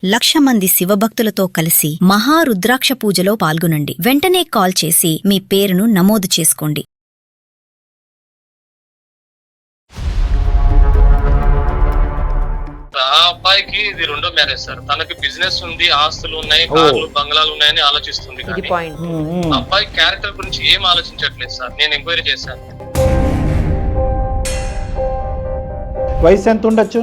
1,00,000 మంది శివభక్తులతో కలిసి మహారుద్రాక్ష పూజలో పాల్గొనండి. వెంటనే కాల్ చేసి మీ పేరును నమోదు చేసుకోండి. ఆ అబ్బాయికి ఇది రెండో మ్యారేజ్ సార్. తనకి బిజినెస్ ఉంది, ఆస్తులు ఉన్నాయి, కార్లు బంగ్లాలు ఉన్నాయని ఆలోచిస్తుంది. అబ్బాయి క్యారెక్టర్ గురించి ఏం ఆలోచించట్లేదు సార్. నేను ఎంక్వైరీ చేశాను. వయసు ఎంత ఉండొచ్చు?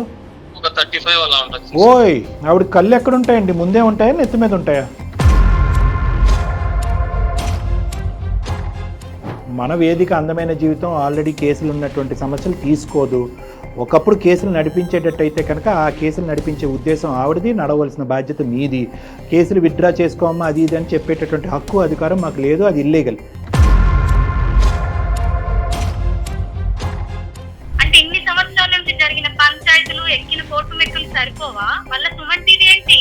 ఒక 35 అలా ఉండొచ్చు. ఓయ్, ఆవిడ కళ్ళు ఎక్కడ ఉంటాయండి? ముందే ఉంటాయా, నెత్తి మీద ఉంటాయా? మన వేదిక అందమైన జీవితం ఆల్రెడీ కేసులు ఉన్నటువంటి సమస్యలు తీసుకోదు. ఒకప్పుడు కేసులు నడిపించేటట్టయితే కనుక ఆ కేసులు నడిపించే ఉద్దేశం ఆవిడది, నడవలసిన బాధ్యత మీది. కేసులు విత్డ్రా చేసుకోమ్మా అది ఇది అని చెప్పేటటువంటి హక్కు అధికారం మాకు లేదు, అది ఇల్లీగల్. అంటే ఇన్ని సంవత్సరాల నుంచి జరిగిన పంచాయతీలు ఎక్కిన కోర్టు మెక్కులు సరిపోవా? మళ్ళీ సుమన్ టీవీ ఏంటి?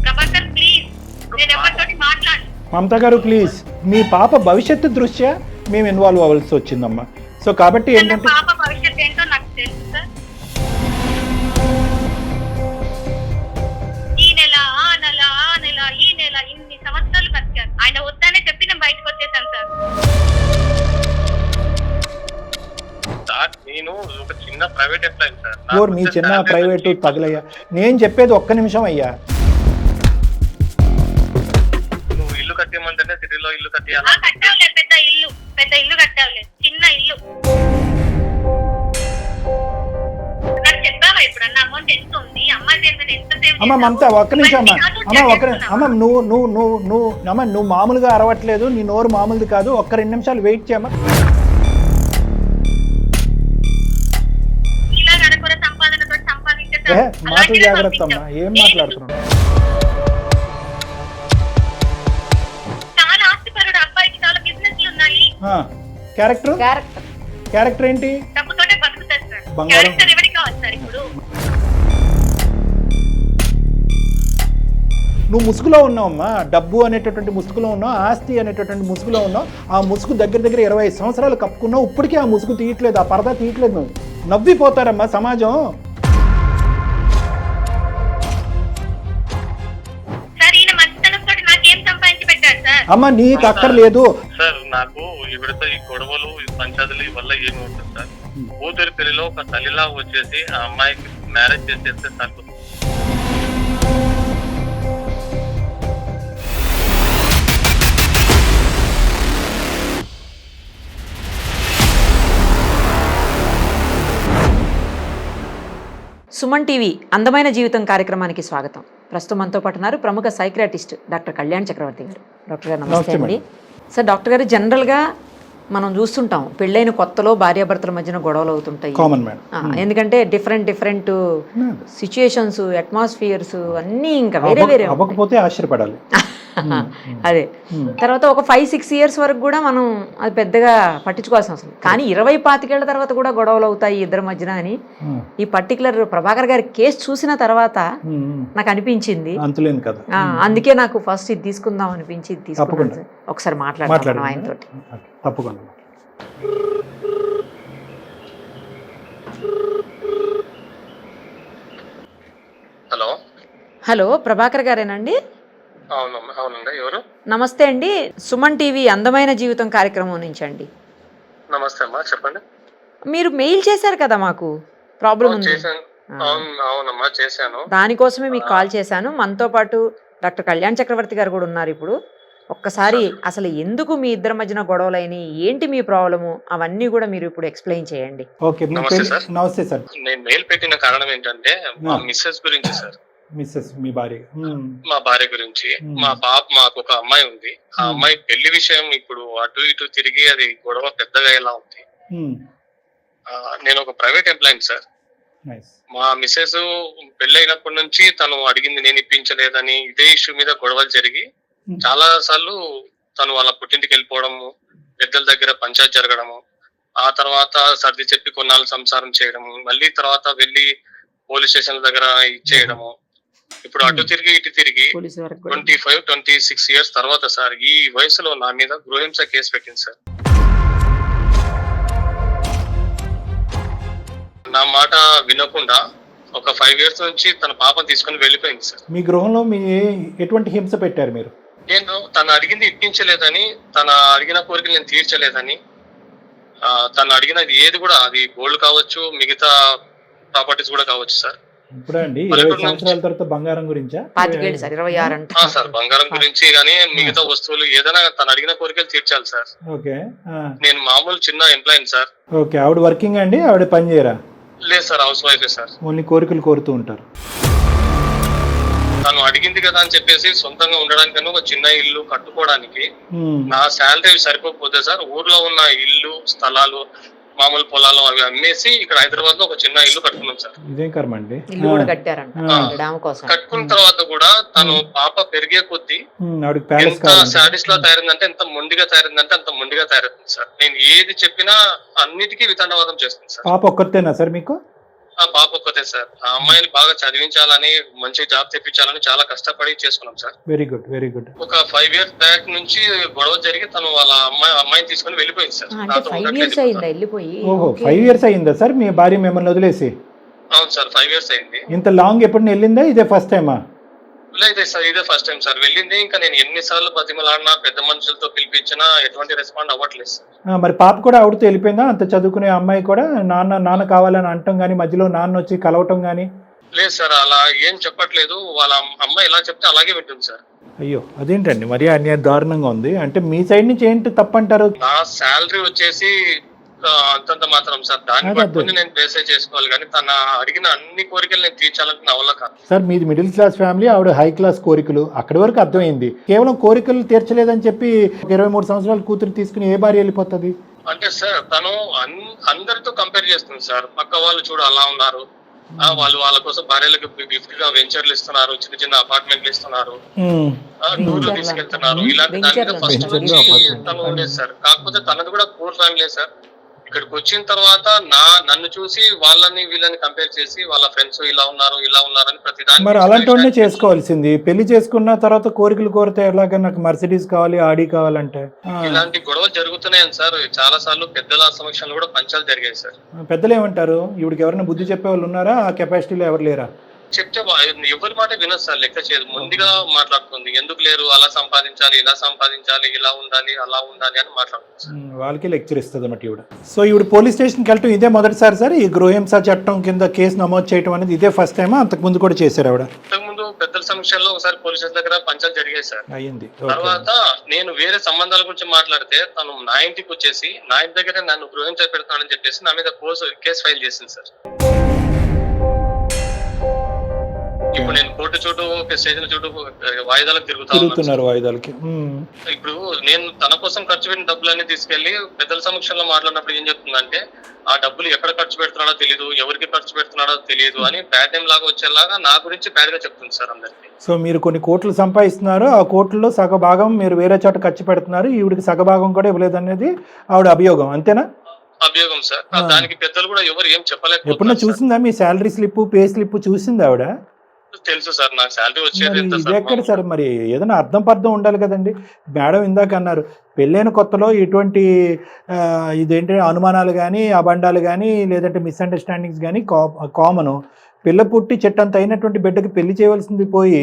ప్రభాకర్ ప్లీజ్, నేను ఎవరితోటి మాట్లాడు. మమతా గారు ప్లీజ్, మీ పాప భవిష్యత్తు దృష్ట్యా మేము ఇన్వాల్వ్ అవ్వాల్సి వచ్చిందమ్మా. సో కాబట్టి ఏంటంటే పాప భవిష్యత్తు ఏంటో నాకు తెలుసు సార్. ఈ నెల ఆ నెల ఆ నెల ఈ నెల ఇన్ని సంవత్సరాలు బతికారు. ఆయన వద్దనే చెప్పి నేను బయటకు వచ్చేసాను సార్ నేను ఒక చిన్న ప్రైవేట్ ఎంప్లాయీ సార్. మీ చిన్న ప్రైవేటు తగలయ్యా. నేను చెప్పేది ఒక్క నిమిషం అయ్యా. నువ్వు ఇల్లు కట్టేయమంటే సిటీలో ఇల్లు కట్టేయాలి. కట్టావులే, పెద్ద ఇల్లు కట్టావులే, చిన్న ఇల్లు. నాకు చెప్పావా ఎప్పుడన్నా అమౌంట్ ఎంత ఉంది, అమ్మాయి చేసిన ఎంత సేవ్? అమ్మ మమత ఒక్క నిమిషం అమ్మ నువ్వు మామూలుగా అరవట్లేదు, నీ నోరు మామూలుది కాదు. ఒక్క 2 నిమిషాలు వెయిట్ చేయమ్మా. ఇలా గడపర సంపాదనతో సంపాదించే మాటలు జాగ్రత్త అమ్మా, ఏం మాట్లాడుతున్నావు? చాలా ఆస్తిపరుడు అబ్బాయికి, చాలా బిజినెస్లు ఉన్నాయి. క్యారెక్టర్ ఏంటి? డబ్బుతోటే బతుకుతారు సార్. బంగారం. క్యారెక్టర్ ఎవరికి కావాలి సార్? ఇప్పుడు నువ్వు ముసుగులో ఉన్నావమ్మా. డబ్బు అనేటటువంటి ముసుగులో ఉన్నావు, ఆస్తి అనేటటువంటి ముసుగులో ఉన్నావు. ఆ ముసుగు దగ్గర 25 సంవత్సరాలు కప్పుకున్నావు. ఇప్పటికీ ఆ ముసుగు తీయట్లేదు, ఆ పరదా తీయట్లేదు. నువ్వు నవ్విపోతారమ్మా సమాజం. సార్ ఈయన మంచితనంతో నాకేం సంపాదించి పెట్టారు సార్? అమ్మ నీకు అక్కర్లేదు సార్. నాకు ఇవిడతో ఈ గొడవలు ఈ పంచాయతీలు వల్ల ఏమి ఉంటుంది సార్. కూతురి పెళ్లిలో ఒక తల్లిలా వచ్చేసి ఆ అమ్మాయికి మ్యారేజ్ చేసేస్తే సరిపోతుంది. సుమన్ టీవీ అందమైన జీవితం కార్యక్రమానికి స్వాగతం. ప్రస్తుతం మనతో పాటు ఉన్నారు ప్రముఖ సైకియాట్రిస్ట్ డాక్టర్ కళ్యాణ్ చక్రవర్తి గారు. డాక్టర్ గారు నమస్తే అండి. సార్, డాక్టర్ గారు జనరల్గా మనం చూస్తుంటాం పెళ్ళైన కొత్తలో భార్యాభర్తల మధ్యన గొడవలు అవుతుంటాయి. ఎందుకంటే డిఫరెంట్ సిచ్యుయేషన్స్, అట్మాస్ఫియర్స్ అన్నీ ఇంకా వేరే అవ్వకపోతే ఆశ్చర్యపడాలి. అదే తర్వాత ఒక 5-6 ఇయర్స్ వరకు కూడా మనం అది పెద్దగా పట్టించుకోవాల్సిన అవసరం. కానీ 20-25 ఏళ్ల తర్వాత కూడా గొడవలు అవుతాయి ఇద్దరి మధ్యన అని ఈ పర్టికులర్ ప్రభాకర్ గారి కేసు చూసిన తర్వాత నాకు అనిపించింది. అందుకే నాకు ఫస్ట్ ఇది తీసుకుందాం అనిపించి తీసుకున్నాను. ఒకసారి మాట్లాడతాను ఆయనతో. తప్పకుండా. హలో, ప్రభాకర్ గారేనండి? అవునండి. ఎవరు? నమస్తే అండి, సుమన్ టీవీ అందమైన జీవితం కార్యక్రమం నుంచి అండి. నమస్తే అమ్మా, చెప్పండి. మీరు మెయిల్ చేశారు కదా, మాకు ప్రాబ్లం ఉంది. అవునమ్మా, చేశాను. దానికోసమే మీకు కాల్ చేశాను. మనతో పాటు డాక్టర్ కళ్యాణ్ చక్రవర్తి గారు కూడా ఉన్నారు ఇప్పుడు. ఒక్కసారి అసలు ఎందుకు మీ ఇద్దరి మధ్యన గొడవలైనవి, ఏంటి మీ ప్రాబ్లము, అవన్నీ కూడా మీరు ఇప్పుడు ఎక్స్ప్లెయిన్ చేయండి. నమస్తే సార్. నేను మెయిల్ పెట్టిన కారణం ఏంటంటే మా మిస్సెస్ గురించి సార్. మీ భార్య? మా భార్య గురించి. మాకు ఒక అమ్మాయి ఉంది. ఆ అమ్మాయి పెళ్లి విషయం ఇప్పుడు అటు ఇటు తిరిగి అది గొడవ పెద్దగా ఎలా ఉంది. నేను ఒక ప్రైవేట్ ఎంప్లాయీ సార్. మా మిస్సెస్ పెళ్లి అయినప్పటి నుంచి తను అడిగింది నేను ఇప్పించలేదని ఇదే ఇష్యూ మీద గొడవలు జరిగి చాలా సార్లు తను వాళ్ళ పుట్టింటికి వెళ్ళిపోవడము, పెద్దల దగ్గర పంచాయతీ జరగడము, ఆ తర్వాత సర్ది చెప్పి కొన్నాళ్ళు సంసారం చేయడము, మళ్ళీ తర్వాత వెళ్ళి పోలీస్ స్టేషన్ దగ్గర ఇచ్చేయడము. ఇప్పుడు అటు తిరిగి ఇటు తిరిగి 25-26 ఇయర్స్ తర్వాత సార్ ఈ వయసులో నా మీద గృహహింస కేసు పెట్టింది సార్. నా మాట వినకుండా ఒక 5 years నుంచి తన పాపను తీసుకుని వెళ్ళిపోయింది సార్. మీ గృహంలో మీ ఎటువంటి హింస పెట్టారు మీరు? నేను తను అడిగింది ఇప్పించలేదని, తన అడిగిన కోరికలు నేను తీర్చలేదని, తను అడిగినది ఏది కూడా, అది గోల్డ్ కావచ్చు, మిగతా ప్రాపర్టీస్ కూడా కావచ్చు సార్. ఇప్పుడు అండి 20 సంవత్సరాల తర్వాత బంగారం గురించా? 25 సార్, 26 అంట సార్. బంగారం గురించి కానీ మిగతా వస్తువులు ఏదైనా తను అడిగిన కోరికలు తీర్చాలి సార్. ఓకే. నేను మామూలు చిన్న ఎంప్లాయీ సార్. ఓకే. ఆవిడ వర్కింగ్ అండి? ఆవిడ పని చేయరా? లేదు సార్, హౌస్ వైఫే సార్. ఓన్లీ కోరికలు కోరుతూ ఉంటారు. తను అడిగింది కదా అని చెప్పేసి సొంతంగా ఉండడానికి ఒక చిన్న ఇల్లు కట్టుకోవడానికి నా శాలరీ సరిపోకపోతే సార్, ఊర్లో ఉన్న ఇల్లు, స్థలాలు, మామూలు పొలాలు అవి అమ్మేసి ఇక్కడ హైదరాబాద్ లో ఒక చిన్న ఇల్లు కట్టుకున్నాం సార్. ఇదేం కర్మ అండి. ఇల్లు కూడా కట్టారంట డామ్ కోసం. కట్టుకున్న తర్వాత కూడా తను పాప పెరిగే కొద్దీ ఎంత సాడిస్ట్ లా తయారైందంటే, ఎంత మొండిగా తయారైందంటే అంత మొండిగా తయారైంది సార్. నేను ఏది చెప్పినా అన్నిటికీ వితండవాదం చేస్తుంది సార్. పాప ఒక్కతేనా సార్ మీకు? ఆ పాప ఒక్కతే సార్. ఆ అమ్మాయిని బాగా చదివించాలని, మంచి జాబ్ తెప్పించాలని చాలా కష్టపడి చేసుకున్నాం sir. Very good, very good. ఒక 5 years బ్యాక్ నుంచి గొడవ జరిగి తను వాళ్ళ అమ్మాయిని తీసుకుని వెళ్ళిపోయింది సార్. నాతో 5 years అయిందా వెళ్ళిపోయి? ఓహో, 5 years అయిందా సార్ మీ భార్య మిమ్మల్ని వదిలేసి? అవును సార్, 5 years అయింది. ఇంత లాంగ్ ఎప్పుడు వెళ్ళిందా? ఇదే ఫస్ట్ టైమా? లేదు సార్, ఇదే ఫస్ట్ టైం సార్ వెళ్ళింది. ఇంకా నేను ఎన్నిసార్లు బతిమలాడినా, పెద్ద మనుషులతో పిలిపించినా ఎటువంటి రెస్పాండ్ అవ్వట్లేదు సార్. మరి పాప కూడా ఆవిడతో వెళ్ళిపోయిందా? అంత చదువుకునే అమ్మాయి కూడా నాన్న కావాలని అంటాం గానీ మధ్యలో నాన్న వచ్చి కలవటం గానీ? లేదు సార్, అలా ఏం చెప్పట్లేదు. వాళ్ళ అమ్మాయి ఎలా చెప్తే అలాగే వింటుంది సార్. అయ్యో, అదేంటండి మరి అన్యాయ దారుణంగా ఉంది. అంటే మీ సైడ్ నుంచి ఏంటి తప్పంటారు? నా శాలరీ వచ్చేసి అంతంత మాత్రం సార్. దాన్ని పట్టుకుని నేను బేసే చేసుకోవాలి కానీ తన అడిగిన అన్ని కోరికలు నేను తీర్చాలంటే నా వల్ల కాదు సార్. మీది మిడిల్ క్లాస్ ఫ్యామిలీ, ఆవిడ హై క్లాస్ కోరికలు, అక్కడి వరకు అర్థమైంది. కేవలం కోరికలు తీర్చలేదని చెప్పి 23 సంవత్సరాల కూతురు తీసుకుని ఏ భార్య వెళ్ళిపోతుంది? అంటే సార్ తను అందరితో కంపేర్ చేస్తుంది సార్. పక్క వాళ్ళు చూడు అలా ఉన్నారు, వాళ్ళు వాళ్ళ కోసం భార్యలకు గిఫ్ట్ గా వెంచర్లు ఇస్తున్నారు, చిన్న చిన్న అపార్ట్మెంట్లు ఇస్తున్నారు, టూర్లు తీసుకెళ్తున్నారు. ఇలాంటి దాని మీద ఫస్ట్ నుంచి తను ఉండేది సార్. కాకపోతే తనది కూడా పూర్ ఫ్యామిలీ సార్. ఇక్కడికి వచ్చిన తర్వాత నన్ను చూసి వాళ్ళని వీళ్ళని కంపేర్ చేసి వాళ్ళ ఫ్రెండ్స్ ఇలా ఉన్నారు అని ప్రతి దాన్ని. మరి అలాంటి చేసుకోవాల్సింది. పెళ్లి చేసుకున్న తర్వాత కోరికలు కోరితే ఎలాగ? నాకు మర్సిడీస్ కావాలి, ఆడి కావాలంటే. ఇలాంటి గొడవలు జరుగుతున్నాయని సార్. చాలా సార్లు పెద్దల సమక్షంలో కూడా పంచాలు జరిగాయి సార్. పెద్దలు ఏమంటారు? ఇవిడికి ఎవరైనా బుద్ధి చెప్పే వాళ్ళు ఉన్నారా? ఆ కెపాసిటీలో ఎవరు లేరా? చెప్తే ఎవరి మాట వినదు సార్, లెక్క చేయదు. ముందుగా మాట్లాడుతుంది, ఎందుకు లేరు, అలా సంపాదించాలి, ఇలా సంపాదించాలి, ఇలా ఉండాలి, అలా ఉండాలి అని మాట్లాడుతుంది. వాళ్ళకి లెక్చర్ ఇస్తుంది అన్నమాట ఈవిడ. సో ఈవిడ పోలీస్ స్టేషన్కి వెళ్ళటం ఇదే మొదటిసారి సార్? ఈ గృహహింస చట్టం కింద కేసు నమోదు చేయడం అనేది ఇదే ఫస్ట్ టైమా? అంతకు ముందు కూడా చేశారు ఆవిడ? అంతకుముందు పెద్దల సమక్షంలో ఒకసారి పోలీస్ స్టేషన్ దగ్గర పంచాలు జరిగాయి సార్. అయ్యింది. తర్వాత నేను వేరే సంబంధాల గురించి మాట్లాడితే తను నా ఇంటికి వచ్చేసి నా ఇంటి దగ్గర నన్ను గృహించ పెడతానని చెప్పేసి నా మీద కేసు ఫైల్ చేసింది సార్. ఇప్పుడు నేను కోర్టు చుట్టూ, స్టేషన్ చుట్టూ వాయిదాలకు తిరుగుతున్నారు. వాయిదాలకి ఇప్పుడు నేను తన కోసం ఖర్చు పెట్టిన డబ్బులన్నీ తీసుకెళ్లి పెద్దల సమక్షంలో మాట్లాడినప్పుడు ఏం చెప్తుందంటే, ఆ డబ్బులు ఎక్కడ ఖర్చు పెడుతున్నాడో తెలియదు, ఎవరికి ఖర్చు పెడుతున్నాడో తెలియదు అని బ్యాడ్ నేమ్ లాగా వచ్చేలాగా నా గురించి బ్యాడ్ గా చెప్తుంది సార్ అందరికి. సో మీరు కొన్ని కోట్లు సంపాదిస్తున్నారు, ఆ కోట్లలో సగభాగం మీరు వేరే చోట ఖర్చు పెడుతున్నారు, ఈవిడికి సగభాగం కూడా ఇవ్వలేదు అనేది ఆవిడ అభియోగం, అంతేనా? అభియోగం సార్. దానికి పెద్దలు కూడా ఎవరు ఏం చెప్పలేదు. ఎప్పుడన్నా చూసిందా మీ శాలరీ స్లిప్, పే స్లిప్ చూసిందా ఆవిడ? తెలుసు సార్, నాకు శాలరీ వచ్చేది. ఇది ఎక్కడ సార్? మరి ఏదైనా అర్థం పర్థం ఉండాలి కదండి. మేడం ఇందాక అన్నారు పెళ్ళైన కొత్తలో ఇటువంటి ఇదేంటి అనుమానాలు కానీ, అబండాలు కానీ, లేదంటే మిస్అండర్స్టాండింగ్స్ కానీ కామను. పిల్ల పుట్టి చెట్టంత అయినటువంటి బిడ్డకి పెళ్లి చేయవలసింది పోయి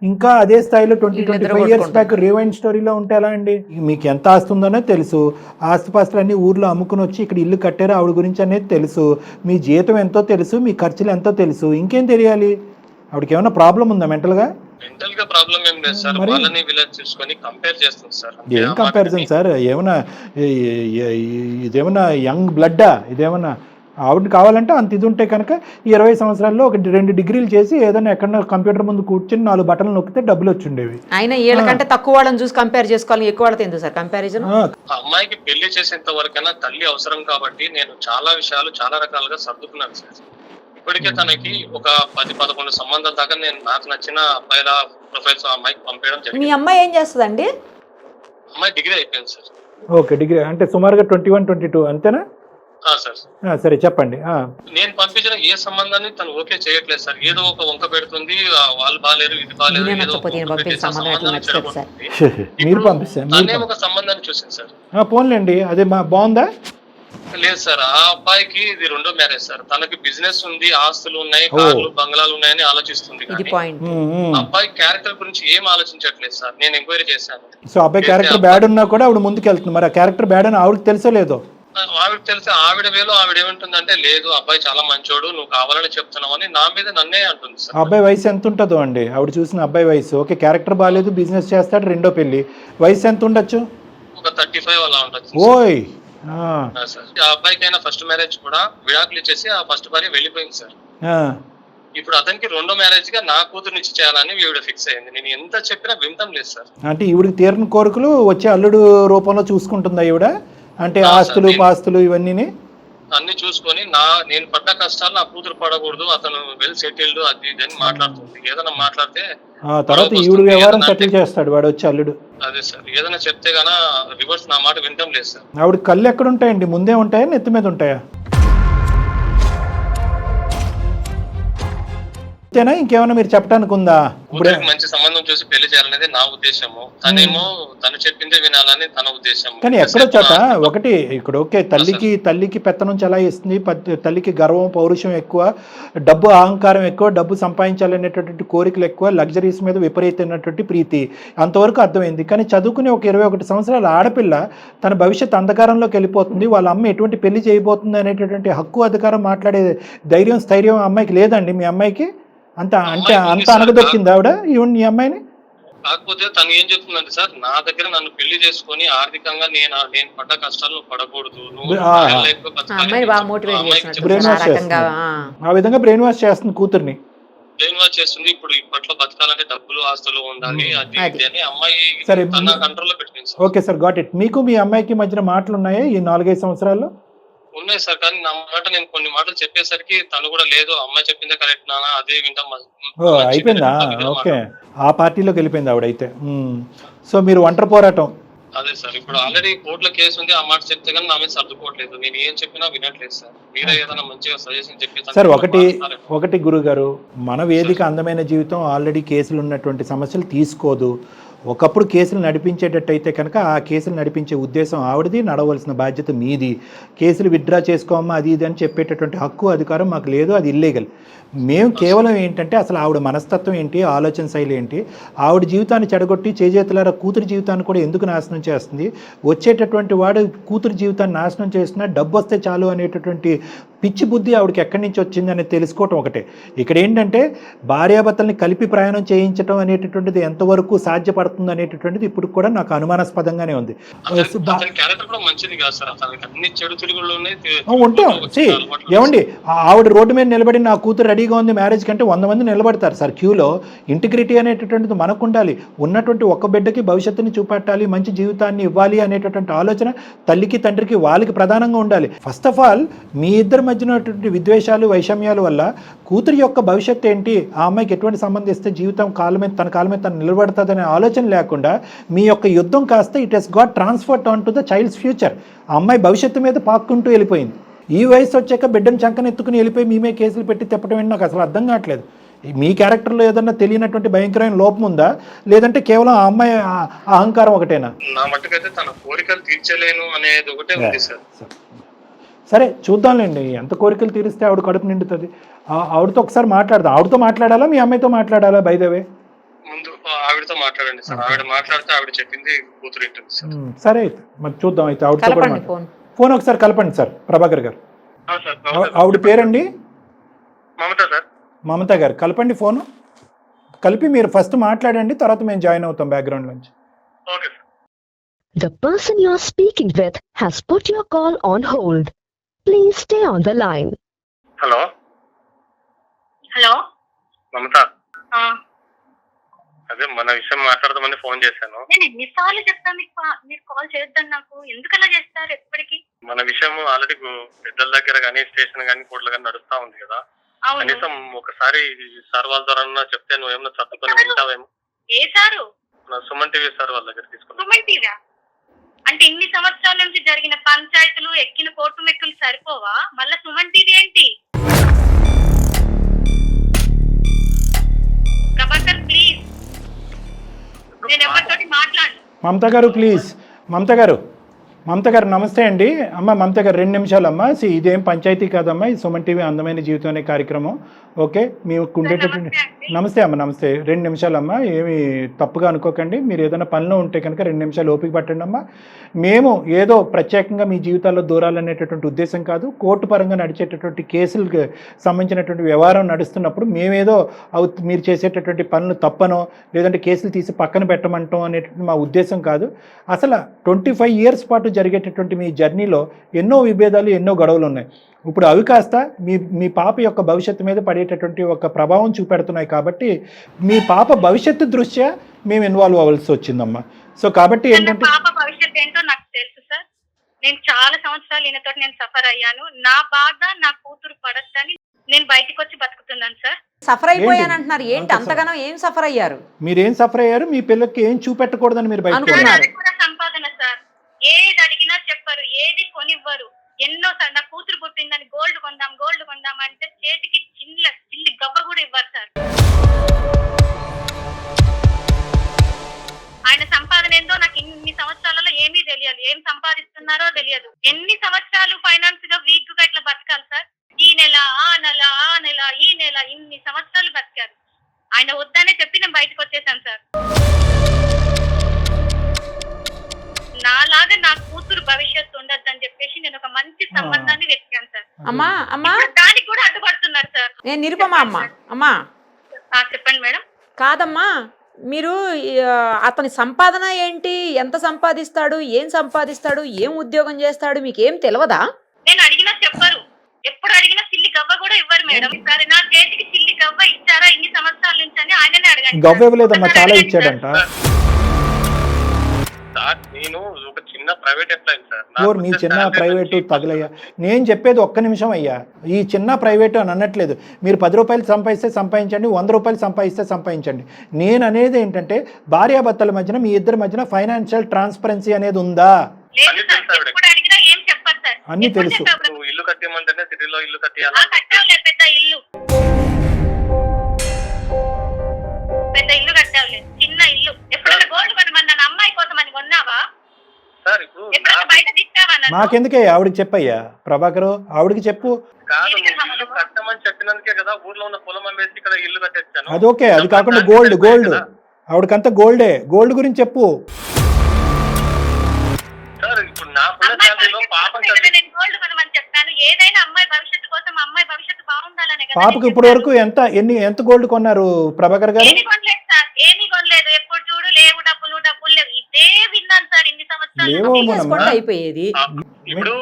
ఇంకా అదే స్థాయిలో 25 years బ్యాక్ రివైండ్ స్టోరీలో ఉంటే ఎలా అండి? మీకు ఎంత ఆస్తుందనే తెలుసు, ఆస్తిపాస్తులన్నీ ఊర్లో అమ్ముకుని వచ్చి ఇక్కడ ఇల్లు కట్టారు, ఆవిడ గురించి అనేది తెలుసు, మీ జీతం ఎంతో తెలుసు, మీ ఖర్చులు ఎంతో తెలుసు, ఇంకేం తెలియాలి? ఆవిడకి ఏమైనా ప్రాబ్లం ఉందా మెంటల్గా? మెంటల్ గా ప్రాబ్లం ఏం లేదు సార్. వాళ్ళని వీళ్ళని చూసుకొని కంపేర్ చేస్తుంది సార్. ఏం కంపారిజన్ సార్? ఏమన్నా ఇదేమన్నా యంగ్ బ్లడ్డా? ఇదేమన్నా ఆవిడ కావాలంటే అంత ఇది ఉంటే కనుక 20 సంవత్సరాల్లో 2 degrees చేసి ఏదైనా ఎక్కడన్నా కంప్యూటర్ ముందు కూర్చొని 4 బటన్లు నొక్కితే డబ్బులు వచ్చుండేవి. ఆయన వీళ్ళకంటే తక్కువ వాళ్ళని చూసి కంపేర్ చేసుకోవాలి, ఎక్కువ వాళ్ళతో ఎందుకు సార్ కంపారిజన్? అమ్మాయికి పెళ్లి చేసేంత వరకైనా తల్లి అవసరం కాబట్టి నేను చాలా విషయాలు చాలా రకాలుగా సర్దుకున్నాను సార్. ఇప్పటికే తనకి ఒక 10-11 సంబంధాల దాకా నేను నాకు నచ్చిన అబ్బాయిల ప్రొఫైల్స్ అమ్మాయికి పంపించడం జరిగింది. మీ అమ్మాయి ఏం చేస్తుందండి? అమ్మాయి డిగ్రీ అయిపోయింది సార్. ఓకే, డిగ్రీ అంటే సుమారుగా 21-22 అంతేనా సార్? సరే చెప్పండి. నేను పంపించిన ఏ సంబంధాన్ని తను ఓకే చేయట్లేదు సార్. ఏదో ఒక వంక పెడుతుంది, వాళ్ళు బాగాలేరు, ఇది బాగాలేరు, మీరు పంపిస్తారు ఒక సంబంధాన్ని చూసింది సార్. పోన్లేండి, అదే బాగుందా? లేదు సార్, ఆ అబ్బాయికి ఇది రెండో మ్యారేజ్ సార్. తనకి బిజినెస్ ఉంది, ఆస్తులు ఉన్నాయి, కార్లు బంగ్లాలు ఉన్నాయని ఆలోచిస్తుంది. ఇది కానీ పాయింట్. అబ్బాయి క్యారెక్టర్ గురించి ఏం ఆలోచించట్లేదు సార్. నేను ఎంక్వైరీ చేశాను. సో అబ్బాయి క్యారెక్టర్ బ్యాడ్ ఉన్నా కూడా ఆవిడ ముందుకు వెళ్తుంది. మరి ఆ క్యారెక్టర్ బ్యాడ్ అని ఆవిడకి తెలుసో లేదో? ఆవిడ తెలిసి ఆవిడ వేలో ఆవిడ ఏమంటుందంటే, లేదు అబ్బాయి చాలా మంచోడు, నువ్వు కావాలని చెప్తున్నావు అని నా మీద నన్నే అంటుంది సార్. అబ్బాయి వయసు ఎంత ఉంటుందో అండి? ఆవిడ చూసిన అబ్బాయి వయసు, ఓకే క్యారెక్టర్ బాగాలేదు, బిజినెస్ చేస్తాడు, రెండో పెళ్లి, వయసు ఎంత ఉండొచ్చు? ఒక 35 అలా ఉండొచ్చు. ఓయ్ సార్, ఆ అబ్బాయికైనా ఫస్ట్ మ్యారేజ్ కూడా విడాకులు ఇచ్చేసి ఆ ఫస్ట్ భార్య వెళ్ళిపోయింది సార్. ఇప్పుడు అతనికి రెండో మ్యారేజ్ గా నా కూతురు నుంచి చేయాలని ఈవిడ ఫిక్స్ అయింది. నేను ఎంత చెప్పినా వింటం లేదు సార్. అంటే ఈవిడికి తీరని కోరికలు వచ్చే అల్లుడు రూపంలో చూసుకుంటుందా ఈవిడ? అంటే ఆస్తులు పాస్తులు ఇవన్నీ అన్ని చూసుకొని నేను పడ్డ కష్టాలు నా కూతురు పడకూడదు, అతను వెల్ సెటిల్డ్ అది ఇది అని మాట్లాడుతుంది. ఏదైనా మాట్లాడితే తర్వాత ఈవిడ వ్యవహారం సెటిల్ చేస్తాడు వాడు వచ్చి అల్లుడు. అదే సార్, ఏదైనా చెప్తే గానా రివర్స్ నా మాట వింటం లేదు సార్. ఆవిడ కళ్ళు ఎక్కడ ఉంటాయండి? ముందే ఉంటాయా నెత్తి మీద ఉంటాయా? అంతేనా, ఇంకేమైనా మీరు చెప్పడానికి ఉందా? మంచి సంబంధం చూసి పెళ్లి చేయాలనేది నా ఉద్దేశము. తనేమో తను చెప్పిందే వినాలని తన ఉద్దేశం. కానీ ఎక్కడో చోట ఒకటి ఇక్కడ ఓకే, తల్లికి పెత్తనం చెలాయిస్తుంది, తల్లికి గర్వం పౌరుషం ఎక్కువ, డబ్బు అహంకారం ఎక్కువ, డబ్బు సంపాదించాలనేటటువంటి కోరికలు ఎక్కువ, లగ్జరీస్ మీద విపరీతమైనటువంటి ప్రీతి, అంతవరకు అర్థమైంది. కానీ చదువుకునే ఒక 21 సంవత్సరాల ఆడపిల్ల తన భవిష్యత్ అంధకారంలోకి వెళ్ళిపోతుంది. వాళ్ళ అమ్మ ఎటువంటి పెళ్లి చేయబోతుంది అనేటటువంటి హక్కు అధికారం మాట్లాడే ధైర్యం స్థైర్యం అమ్మాయికి లేదండి. మీ అమ్మాయికి అంత అనగదొక్కింది ఆవిడ ఈ అమ్మాయిని? కాకపోతే తను ఏం చెప్తుందంటే సార్, నా దగ్గర నన్ను పెళ్లి చేసుకుని ఆర్థికంగా నేను పడ్డ కష్టాలు పడకూడదు, ఆ విధంగా బ్రెయిన్ వాష్ చేస్తుంది కూతుర్ని. బ్రెయిన్ వాష్ చేస్తుంది. ఇప్పుడు ఇప్పట్లో బతకాలంటే డబ్బులు ఆస్తులు ఉండాలి అది అని అమ్మాయి తన కంట్రోల్ లో పెట్టుకుంది. Okay sir, got it. మీకు మీ అమ్మాయికి మధ్యన మాటలు ఉన్నాయా ఈ 4-5 సంవత్సరాల్లో? ఉన్నాయి సార్, కానీ నా మాట నేను కొన్ని మాటలు చెప్పేసరికి తను కూడా లేదు అమ్మాయి చెప్పిందే కరెక్ట్ నానా అదే వింటాం. అయిపోయిందా? ఓకే, ఆ పార్టీలోకి వెళ్ళిపోయింది ఆవిడ అయితే. సో మీరు ఒంటరి పోరాటం. అదే సార్, ఇప్పుడు ఆల్రెడీ కోర్టులో కేసు ఉంది. ఆ మాట చెప్తే కానీ నా మీద సర్దుకోవట్లేదు. నేను ఏం చెప్పినా వినట్లేదు సార్. మీరే ఏదైనా మంచిగా సజెషన్ చెప్పి సార్. ఒకటి గురువు గారు, మన వేదిక అందమైన జీవితం ఆల్రెడీ కేసులు ఉన్నటువంటి సమస్యలు తీసుకోదు. ఒకప్పుడు కేసులు నడిపించేటట్టయితే కనుక ఆ కేసులు నడిపించే ఉద్దేశం ఆవిడది, నడవలసిన బాధ్యత మీది. కేసులు విత్డ్రా చేసుకోమ్మా అది ఇది అని చెప్పేటటువంటి హక్కు అధికారం మాకు లేదు, అది ఇల్లీగల్. మేము కేవలం ఏంటంటే అసలు ఆవిడ మనస్తత్వం ఏంటి, ఆలోచన శైలి ఏంటి, ఆవిడ జీవితాన్ని చెడగొట్టి చేజేతులారా కూతురు జీవితాన్ని కూడా ఎందుకు నాశనం చేస్తుంది, వచ్చేటటువంటి వాడు కూతురు జీవితాన్ని నాశనం చేస్తున్నా డబ్బు వస్తే చాలు అనేటటువంటి పిచ్చి బుద్ధి ఆవిడకి ఎక్కడి నుంచి వచ్చింది అనేది తెలుసుకోవటం ఒకటే. ఇక్కడ ఏంటంటే భార్యాభర్తల్ని కలిపి ప్రయాణం చేయించడం అనేటటువంటిది ఎంతవరకు సాధ్యపడుతుంది అనేటటువంటిది ఇప్పుడు కూడా నాకు అనుమానాస్పదంగానే ఉంది. ఉంటాం ఏమండి, ఆవిడ రోడ్డు మీద నిలబడి నా కూతురు రెడీగా ఉంది మ్యారేజ్ కంటే 100 మంది నిలబడతారు సార్ క్యూలో. ఇంటిగ్రిటీ అనేటటువంటిది మనకు ఉండాలి. ఉన్నటువంటి ఒక్క బిడ్డకి భవిష్యత్తుని చూపెట్టాలి, మంచి జీవితాన్ని ఇవ్వాలి అనేటటువంటి ఆలోచన తల్లికి తండ్రికి వాళ్ళకి ప్రధానంగా ఉండాలి. ఫస్ట్ ఆఫ్ ఆల్ మీ ఇద్దరి మధ్యనటువంటి విద్వేషాలు వైషమ్యాల వల్ల కూతురి యొక్క భవిష్యత్తు ఏంటి, ఆ అమ్మాయికి ఎటువంటి సంబంధం ఇస్తే జీవితం తన కాళ్ళ మీద తను నిలబడుతుందనే ఆలోచన లేకుండా మీ యొక్క యుద్ధం కాస్త it has got transferred on to the child's future. ఆ అమ్మాయి భవిష్యత్తు మీద పాక్కుంటూ వెళ్ళిపోయింది. ఈ వయసు వచ్చాక బిడ్డను చంకనెత్తుకుని వెళ్ళిపోయి మేమే కేసులు పెట్టి తిప్పటం ఏంటి నాకు అసలు అర్థం కావట్లేదు. మీ క్యారెక్టర్లో ఏదన్నా తెలియనటువంటి భయంకరమైన లోపం ఉందా, లేదంటే కేవలం ఆ అమ్మాయి అహంకారం ఒకటేనా? నా మట్టుకైతే తన కోరికలు తీర్చలేను అనేది ఒకటే ఉంది సార్. సరే చూద్దాంలేండి, ఎంత కోరికలు తీరిస్తే ఆవిడ కడుపు నిండుతుంది. ఆవిడతో ఒకసారి మాట్లాడదాం. ఆవిడతో మాట్లాడాలా మీ అమ్మాయితో మాట్లాడాలా? బై ద వే ముందు ఆవిడతో మాట్లాడండి సార్. ఆవిడ మాట్లాడితే ఆవిడ చెప్పింది కూతురు వింటుంది సార్. సరే అయితే మరి చూద్దాం. అయితే ఆవిడతో కూడా ఫోన్ ఒకసారి కలపండి సార్ ప్రభాకర్ గారు. ఆవిడ పేరండి మమత గారు. కలపండి ఫోను, కలిపి మీరు ఫస్ట్ మాట్లాడండి, తర్వాత మేము జాయిన్ అవుతాం బ్యాక్గ్రౌండ్ నుంచి. The person you are speaking with has put your call on hold. Please stay on the line. Hello Mamata, అదే మన విషయం మాట్లాడదామని ఫోన్ చేశాను. నేను ఎన్నిసార్లు చెప్తాను మీరు కాల్ చేద్దాం, నాకు ఎందుకలా చేస్తారు ఎప్పటికీ? మన విషయం ఆల్రెడీ పెద్దల దగ్గర కానీ స్టేషన్ కానీ కోర్టులు కానీ నడుస్తా ఉంది కదా. కనీసం ఒకసారి సార్ వాళ్ళ ద్వారా చెప్తే నువ్వేమన్నా చదువుకొని వింటావేమో. ఏ సారు? సుమన్ టీవీ సార్ వాళ్ళ దగ్గర తీసుకున్నా. సుమన్ టీవీ అంటే ఇన్ని సంవత్సరాల నుంచి జరిగిన పంచాయతీలు ఎక్కిన కోర్టు మెక్కులు సరిపోవా? మళ్ళా సుమన్ టీవీ ఏంటి? ప్రభాకర్ ప్లీజ్, నేను ఎవరితోటి మాట్లాడు. మమత గారు ప్లీజ్, మమత గారు మమత గారు నమస్తే అండి. అమ్మ మమత గారు 2 నిమిషాలు అమ్మ. ఇదేం పంచాయతీ కాదమ్మా, ఇది సుమన్ టీవీ అందమైన జీవితం అనే కార్యక్రమం. ఓకే, మీకు ఉండేటటువంటి నమస్తే అమ్మ, నమస్తే. 2 నిమిషాలు అమ్మ, ఏమి తప్పుగా అనుకోకండి. మీరు ఏదైనా పనిలో ఉంటే కనుక 2 నిమిషాలు ఓపిక పట్టండి అమ్మ. మేము ఏదో ప్రత్యేకంగా మీ జీవితాల్లో దూరాలనేటటువంటి ఉద్దేశం కాదు. కోర్టు పరంగా నడిచేటటువంటి కేసులకు సంబంధించినటువంటి వ్యవహారం నడుస్తున్నప్పుడు మేమేదో మీరు చేసేటటువంటి పనులు తప్పనో లేదంటే కేసులు తీసి పక్కన పెట్టమంటాం అనేటువంటి మా ఉద్దేశం కాదు. అసలు 25 ఇయర్స్ పాటు జరిగేటటువంటి మీ జర్నీలో ఎన్నో విభేదాలు, ఎన్నో గొడవలు ఉన్నాయి. ఇప్పుడు అవి కాస్త మీ పాప యొక్క భవిష్యత్తు మీద పడేటటువంటి ఒక ప్రభావం చూపెడుతున్నాయి. కాబట్టి మీ పాప భవిష్యత్తు దృష్ట్యా మేము ఇన్వాల్వ్ అవ్వాల్సి వచ్చిందమ్మా. సో కాబట్టి ఏంటంటే పాప భవిష్యత్తు ఏంటో నాకు తెలుసు సార్. నేను చాలా సంవత్సరాలు ఈయనతో నేను సఫర్ అయ్యాను. నా బాధ నా కూతురు పడద్దని నేను బయటకు వచ్చి బతుకుతున్నాను సార్. సఫర్ అయిపోయానంటున్నారు. ఏంటి అంతగానో ఏం సఫర్ అయ్యారు? మీరేం సఫర్ అయ్యారు? మీ పిల్లలకి ఏం చూపెట్టకూడదని మీరు బయట సంపాదన సార్. ఏది అడిగినా చెప్పరు, ఏది కొనివ్వరు. ఎన్నో సార్ నా కూతురు పుట్టిందని గోల్డ్ కొందాం అంటే చేతికి చిల్లి గవ్వ కూడా ఇవ్వరు సార్. ఆయన సంపాదన ఏందో నాకు ఇన్ని సంవత్సరాలలో ఏమీ తెలియదు. ఏం సంపాదిస్తున్నారో తెలియదు. ఎన్ని సంవత్సరాలు ఫైనాన్స్ గా వీక్ గా ఇట్లా బతకాలి సార్? ఈ నెల ఆ నెల ఈ నెల ఇన్ని సంవత్సరాలు బతికారు. ఆయన వద్దనే చెప్పి నేను బయటకు వచ్చేసాను సార్. నాలాగా నా కూతురు భవిష్యత్తు ఉండద్దని చెప్పేసి నేను ఒక మంచి సంబంధాన్ని వెతికాను సార్. అమ్మా దానికి కూడా అడ్డుపడుతున్నారు సార్. నేను నిరుపమా అమ్మా. చెప్పండి మేడం. కాదమ్మా, మీరు అతని సంపాదన ఏంటి, ఎంత సంపాదిస్తాడు, ఏం సంపాదిస్తాడు, ఏం ఉద్యోగం చేస్తాడు, మీకేం తెలియదా? నేను అడిగినా చెప్పరు. ఎప్పుడు అడిగినా చిల్లి గవ్వ కూడా ఇవ్వరు మేడం. సరే నా చేతికి చిల్లి గవ్వ ఇచ్చారా ఇన్ని సంవత్సరాల నుంచి అని ఆయననే అడగండి. గవ్వ ఇవ్వలేదమ్మా, చాలా ఇచ్చాడంట. నేను ఒక చిన్న ప్రైవేట్ ఎంప్లాయీ సార్. మీ చిన్న ప్రైవేటు తగలయ్యా. నేను చెప్పేది ఒక్క నిమిషం అయ్యా. ఈ చిన్న ప్రైవేటు అని అనట్లేదు. మీరు 10 రూపాయలు సంపాదిస్తే సంపాదించండి, 100 రూపాయలు సంపాదిస్తే సంపాదించండి. నేను అనేది ఏంటంటే భార్యాభర్తల మధ్యన మీ ఇద్దరి మధ్యన ఫైనాన్షియల్ ట్రాన్స్పరెన్సీ అనేది ఉందా? అన్ని తెలుసు. ఇల్లు కట్టేయమంటేనే సిటీలో ఇల్లు కట్టేయాలి. పెద్ద ఇల్లు కట్టాలి, చిన్న ఇల్లు. ఎప్పుడైనా గోల్డ్ కొనమన్నా అమ్మాయి కోసం అని కొన్నావా సార్? ఇప్పుడు బయట తీస్తావా? మాకెందుకే, ఆవిడకి చెప్పయ్యా ప్రభాకర్, ఆవిడకి చెప్పు. కాదు, ఇల్లు కట్టమని చెప్పినందుకే కదా ఊర్లో ఉన్న పొలం అమ్మేసి ఇక్కడ ఇల్లు కట్టేస్తాను. అది ఓకే, అది కాకుండా గోల్డ్ ఆవిడకంతా గోల్డ్ గురించి చెప్పు సార్. ఇప్పుడు నా పుణ్యశాంతిలో పాపం నేను గోల్డ్ కొనమని చెప్తాను. ఏదైనా అమ్మాయి భవిష్యత్తు కోసం, అమ్మాయి భవిష్యత్తు బాగుండాలనే కదా. పాపకు ఇప్పటి వరకు ఎంత గోల్డ్ కొన్నారు ప్రభాకర్ గారు? ఏమీ కొనలేదు సార్, ఏమీ కొనలేదు. ఎప్పుడు చూడు లేవు డబ్బులు లేవు. ఇదే విన్నాను సార్ ఇన్ని సంవత్సరాలు. అయిపోయేది. ఇప్పుడు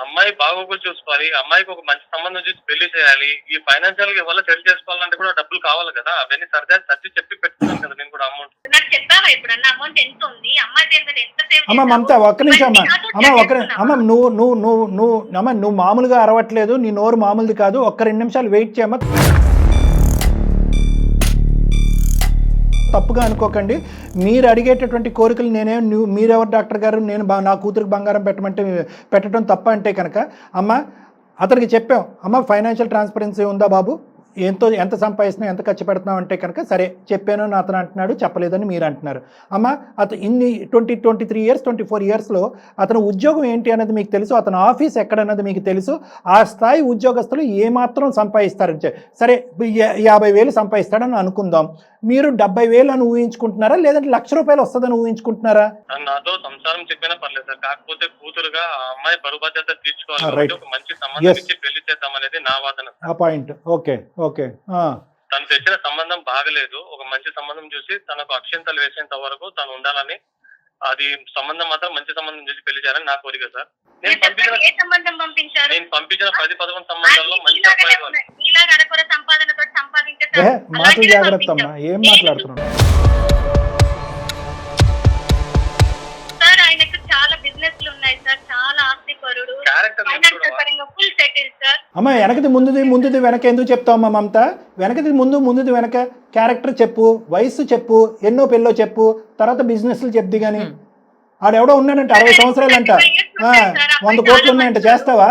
అమ్మాయి బాగోగులు చూసుకోవాలి, అమ్మాయికి ఒక మంచి సంబంధం చూసి పెళ్లి చేయాలి. ఈ ఫైనాన్షియల్ గా ఎవరు సెటిల్ చేసుకోవాలంటే కూడా డబ్బులు కావాలి కదా. అవన్నీ సర్ది చెప్పి పెట్టుకున్నాను కదా నేను కూడా. అమౌంట్ నాకు చెప్పావా ఎప్పుడన్నా? అమౌంట్ ఎంత ఉంది, అమ్మాయి పేరు మీద ఎంత సేవ్? అమ్మ మమత ఒక్క నిమిషం అమ్మ నువ్వు మామూలుగా అరవట్లేదు. నీ నోరు మామూలుది కాదు. ఒక్క 2 నిమిషాలు వెయిట్ చేయమ్మా. తప్పుగా అనుకోకండి. మీరు అడిగేటటువంటి కోరికలు మీరెవరు డాక్టర్ గారు, నేను నా కూతురికి బంగారం పెట్టడం తప్ప అంటే కనుక అమ్మ అతనికి చెప్పాం, అమ్మ ఫైనాన్షియల్ ట్రాన్స్పరెన్సీ ఉందా బాబు, ఎంత సంపాదిస్తున్నావు, ఎంత ఖర్చు పెడుతున్నావు అంటే కనుక సరే చెప్పాను అని అతను అంటున్నాడు, చెప్పలేదని మీరు అంటున్నారు. అమ్మ అతను ఇన్ని 23 ఇయర్స్ 24 ఇయర్స్లో అతను ఉద్యోగం ఏంటి అన్నది మీకు తెలుసు, అతను ఆఫీస్ ఎక్కడన్నది మీకు తెలుసు. ఆ స్థాయి ఉద్యోగస్తులు ఏమాత్రం సంపాదిస్తారు? సరే 50,000 సంపాదిస్తాడని అనుకుందాం. మీరు 70,000 అని ఊహించుకుంటున్నారా, లేదంటే ₹1,00,000 వస్తుందని ఊహించుకుంటున్నారా? నాతో సంసారం చెప్పినా పర్లేదు సార్. కాకపోతే కూతురుగా ఆ అమ్మాయి బరువు బాధ్యత తీర్చుకోవాలి, ఒక మంచి సంబంధం ఇచ్చి పెళ్లి చేద్దాం అనేది నా వాదన. ఆ పాయింట్ ఓకే. తను తెచ్చిన సంబంధం బాగలేదు. ఒక మంచి సంబంధం చూసి తనకు అక్షంతలు వేసేంత వరకు తను ఉండాలని, అది సంబంధం మాత్రం మంచి సంబంధం చూసి పెళ్లి చేయాలని నా కోరిక సార్. నేను పంపించిన 10-11 సంబంధాల్లో మంచి మాటలు జాగ్రత్త అమ్మా, ఏం మాట్లాడుతున్నాను? సార్ ఆయనకు చాలా బిజినెస్లు ఉన్నాయి సార్, చాలా ఆస్తిపరుడు, ఫైనాన్షియల్ పరంగా ఫుల్ సెటిల్ సార్. అమ్మ వెనకది ముందుది వెనక ఎందుకు చెప్తావు అమ్మా మమత? వెనకది ముందుది వెనక క్యారెక్టర్ చెప్పు, వయస్సు చెప్పు, ఎన్నో పెళ్ళో చెప్పు, తర్వాత బిజినెస్లు చెప్ది. కానీ ఆడెవడో ఉన్నాడంట 60 సంవత్సరాలంట, 100 కోట్లు ఉన్నాయంట, చేస్తావా?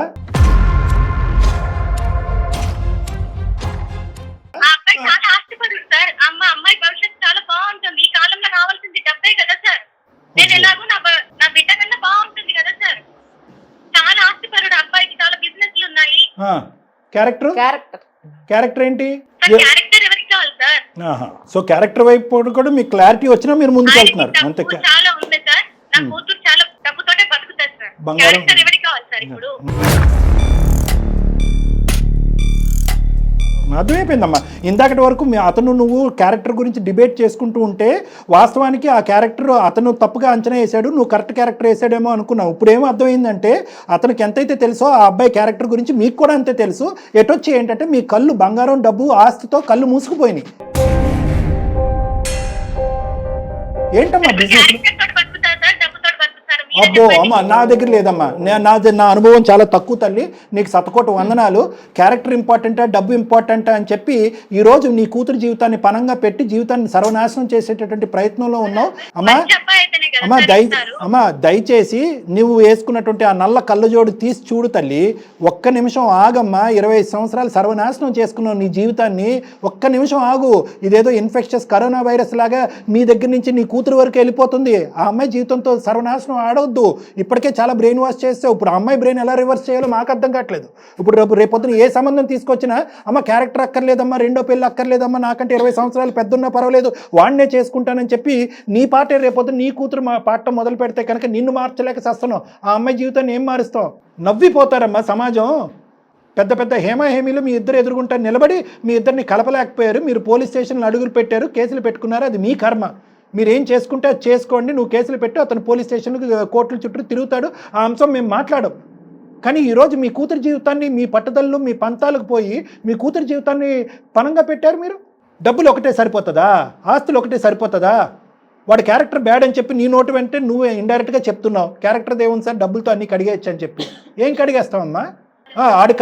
చాలా ఆస్తిపరుడు సార్. అమ్మాయి భవిష్యత్తు చాలా బాగుంటుంది. ఈ కాలంలో కావాల్సింది డబ్బే కదా సార్. నేను ఎలాగో నా బిడ్డ కన్నా బాగుంటుంది కదా క్యారెక్టర్ ఏంటి? సార్ క్యారెక్టర్ ఎవరికి కావాలి సార్? సో క్యారెక్టర్ వైపు కూడా మీకు క్లారిటీ వచ్చినా మీరు ముందుకు వెళ్తున్నారు అంతే. డబ్బు చాలా ఉంది సార్, నా కూతురు చాలా డబ్బుతోటే బతుకుతారు సార్. బంగారం. క్యారెక్టర్ ఎవరికి కావాలి సార్ ఇప్పుడు? అర్థమైపోయిందమ్మా. ఇందాకటి వరకు అతను నువ్వు క్యారెక్టర్ గురించి డిబేట్ చేసుకుంటూ ఉంటే వాస్తవానికి ఆ క్యారెక్టర్ అతను తప్పుగా అంచనా వేసాడు, నువ్వు కరెక్ట్ క్యారెక్టర్ వేసాడేమో అనుకున్నావు. ఇప్పుడు ఏమో అర్థమైందంటే అతనికి ఎంతైతే తెలుసో ఆ అబ్బాయి క్యారెక్టర్ గురించి మీకు కూడా అంతే తెలుసు. ఎటొచ్చి ఏంటంటే మీ కళ్ళు బంగారం డబ్బు ఆస్తితో కళ్ళు మూసుకుపోయినాయి. ఏంటమ్మా బిజినెస్? అబ్బో అమ్మ, నా దగ్గర లేదమ్మా. నా అనుభవం చాలా తక్కువ తల్లి. నీకు శతకోటి వందనాలు. క్యారెక్టర్ ఇంపార్టెంటా డబ్బు ఇంపార్టెంటా అని చెప్పి ఈరోజు నీ కూతురు జీవితాన్ని పణంగా పెట్టి జీవితాన్ని సర్వనాశనం చేసేటటువంటి ప్రయత్నంలో ఉన్నావు అమ్మా. దయచేసి నువ్వు వేసుకున్నటువంటి ఆ నల్ల కళ్ళజోడు తీసి చూడు తల్లి. ఒక్క నిమిషం ఆగమ్మా. 25 సంవత్సరాలు సర్వనాశనం చేసుకున్నావు నీ జీవితాన్ని. ఒక్క నిమిషం ఆగు. ఇదేదో ఇన్ఫెక్షస్ కరోనా వైరస్ లాగా మీ దగ్గర నుంచి నీ కూతురు వరకు వెళ్ళిపోతుంది. ఆ అమ్మాయి జీవితంతో సర్వనాశనం ఆడవద్దు. ఇప్పటికే చాలా బ్రెయిన్ వాష్ చేస్తావు. ఇప్పుడు ఆ అమ్మాయి బ్రెయిన్ ఎలా రివర్స్ చేయాలో మాకు అర్థం కావట్లేదు. ఇప్పుడు రేపొద్దున ఏ సంబంధం తీసుకొచ్చినా అమ్మ క్యారెక్టర్ అక్కర్లేదమ్మా, రెండో పెళ్ళి అక్కర్లేదమ్మా, నాకంటే 20 సంవత్సరాలు పెద్దన్నా పర్వాలేదు, వాడినే చేసుకుంటానని చెప్పి నీ పాటే రేపొద్దున నీ కూతురు పాట మొదలు పెడితే కనుక నిన్ను మార్చలేక చేస్తున్నావు. ఆ అమ్మాయి జీవితాన్ని ఏం మారుస్తావు? నవ్విపోతారమ్మా సమాజం. పెద్ద పెద్ద హేమీలు మీ ఇద్దరు ఎదురుగుంటారు నిలబడి మీ ఇద్దరిని కలపలేకపోయారు. మీరు పోలీస్ స్టేషన్లో అడుగులు పెట్టారు, కేసులు పెట్టుకున్నారు. అది మీ కర్మ. మీరు ఏం చేసుకుంటే అది చేసుకోండి. నువ్వు కేసులు పెట్టు, అతను పోలీస్ స్టేషన్కి కోర్టుల చుట్టూ తిరుగుతాడు. ఆ అంశం మేము మాట్లాడం. కానీ ఈరోజు మీ కూతురు జీవితాన్ని మీ పట్టుదలలు మీ పంతాలకు పోయి మీ కూతురు జీవితాన్ని పణంగా పెట్టారు మీరు. డబ్బులు ఒకటే సరిపోతుందా? ఆస్తులు ఒకటే సరిపోతుందా? వాడి క్యారెక్టర్ బ్యాడ్ అని చెప్పి నీ నోటు వెంటే నువ్వు ఇండైరెక్ట్గా చెప్తున్నావు క్యారెక్టర్ దేవుని సార్ డబ్బులతో అన్నీ కడిగేయచ్చు అని చెప్పి. ఏం కడిగేస్తావమ్మా? వాడికి